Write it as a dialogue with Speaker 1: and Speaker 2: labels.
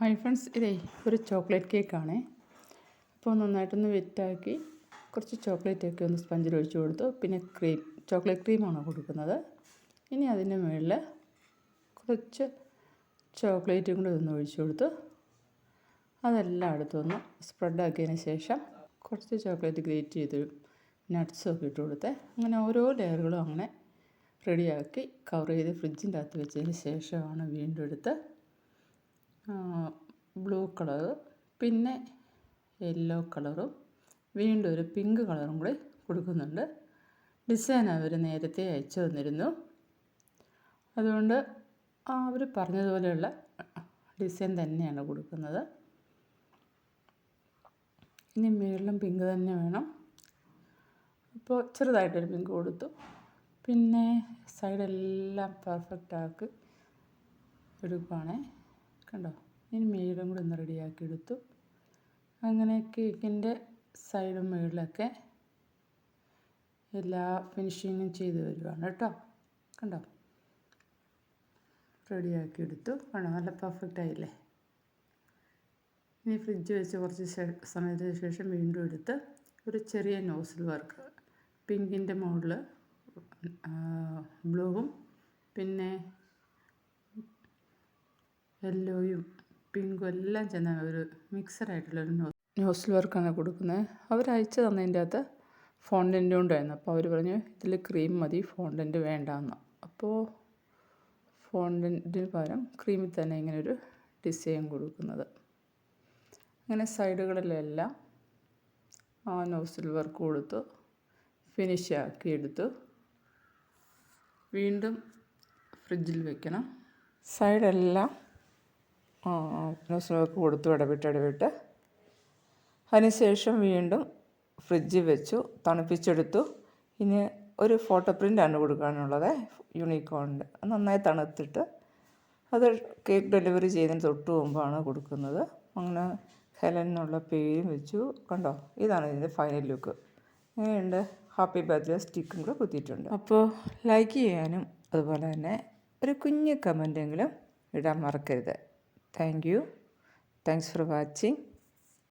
Speaker 1: Hi friends, ഇതേ ഒരു chocolate കേക്കാണേ. അപ്പോൾ നന്നായിട്ടൊന്ന് വെറ്റാക്കി കുറച്ച് ചോക്ലേറ്റൊക്കെ ഒന്ന് സ്പഞ്ചിൽ ഒഴിച്ച് കൊടുത്തു. പിന്നെ ചോക്ലേറ്റ് ക്രീമാണ് കൊടുക്കുന്നത്. ഇനി അതിൻ്റെ മുകളിൽ കുറച്ച് ചോക്ലേറ്റും കൂടി ഒന്ന് ഒഴിച്ച് കൊടുത്ത് അതെല്ലാം അടുത്തൊന്ന് സ്പ്രെഡാക്കിയതിന് ശേഷം കുറച്ച് ചോക്ലേറ്റ് ഗ്രേറ്റ് ചെയ്ത് നട്ട്സൊക്കെ ഇട്ട് കൊടുത്ത് അങ്ങനെ ഓരോ ലെയറുകളും അങ്ങനെ റെഡിയാക്കി കവർ ചെയ്ത് ഫ്രിഡ്ജിൻ്റെ അകത്ത് വെച്ചതിന് ശേഷമാണ് വീണ്ടും എടുത്ത് ബ്ലൂ കളറ്, പിന്നെ യെല്ലോ കളറും, വീണ്ടും ഒരു പിങ്ക് കളറും കൂടി കൊടുക്കുന്നുണ്ട്. ഡിസൈൻ അവർ നേരത്തെ അയച്ചു തന്നിരുന്നു. അതുകൊണ്ട് അവർ പറഞ്ഞതുപോലെയുള്ള ഡിസൈൻ തന്നെയാണ് കൊടുക്കുന്നത്. ഇനി മുകളിലും പിങ്ക് തന്നെ വേണം. അപ്പോൾ ചെറുതായിട്ടൊരു പിങ്ക് കൊടുത്തു. പിന്നെ സൈഡെല്ലാം പെർഫെക്റ്റാക്കി എടുക്കുകയാണേ. കണ്ടോ, ഇനി മുകളിലും കൂടി ഒന്ന് റെഡിയാക്കി എടുത്തു. അങ്ങനെ കേക്കിൻ്റെ സൈഡും മുകളിലൊക്കെ എല്ലാ ഫിനിഷിങ്ങും ചെയ്ത് വരുവാണ് കേട്ടോ. കണ്ടോ, റെഡിയാക്കി എടുത്തു. കണ്ടോ, നല്ല പെർഫെക്റ്റ് ആയില്ലേ. ഇനി ഫ്രിഡ്ജ് വെച്ച് കുറച്ച് സമയത്തിന് ശേഷം വീണ്ടും എടുത്ത് ഒരു ചെറിയ നോസിൽ വർക്ക് പിങ്കിൻ്റെ മുകളിൽ ബ്ലൂവും പിന്നെ യെല്ലോയും പിങ്കും എല്ലാം ചെന്ന ഒരു മിക്സഡായിട്ടുള്ളൊരു നോസിൽ വർക്കാണ് കൊടുക്കുന്നത്. അവരയച്ചു തന്നതിൻ്റെ അകത്ത് ഫോണ്ടൻ്റ് ഉണ്ടായിരുന്നു. അപ്പോൾ അവർ പറഞ്ഞു ഇതിൽ ക്രീം മതി, ഫോണ്ടൻ്റ് വേണ്ടാന്ന്. അപ്പോൾ ഫോണ്ടൻറ്റിന് പകരം ക്രീമിൽ തന്നെ ഇങ്ങനൊരു ഡിസൈൻ കൊടുക്കുന്നത്. അങ്ങനെ സൈഡുകളിലെല്ലാം ആ നോസിൽ വർക്ക് കൊടുത്തു ഫിനിഷ് ആക്കി എടുത്തു. വീണ്ടും ഫ്രിഡ്ജിൽ വെക്കണം. സൈഡെല്ലാം നോസിൽ വർക്ക് കൊടുത്തു ഇടവിട്ട്. അതിനുശേഷം വീണ്ടും ഫ്രിഡ്ജിൽ വെച്ചു, തണുപ്പിച്ചെടുത്തു. ഇനി ഒരു ഫോട്ടോ പ്രിൻ്റാണ് കൊടുക്കാനുള്ളത്, യൂണിക്കോണിൻ്റെ. നന്നായി തണുത്തിട്ട് അത് കേക്ക് ഡെലിവറി ചെയ്തതിന് തൊട്ട് മുമ്പാണ് കൊടുക്കുന്നത്. അങ്ങനെ ഹെലൻ എന്നുള്ള പേരും വെച്ചു. കണ്ടോ, ഇതാണ് ഇതിൻ്റെ ഫൈനൽ ലുക്ക്. ഇങ്ങനെയുണ്ട്. ഹാപ്പി ബർത്ത്ഡേ സ്റ്റിക്കും കൂടെ കുത്തിയിട്ടുണ്ട്. അപ്പോൾ ലൈക്ക് ചെയ്യാനും അതുപോലെ തന്നെ ഒരു കുഞ്ഞ് കമൻറ്റെങ്കിലും ഇടാൻ മറക്കരുത്. Thanks for watching.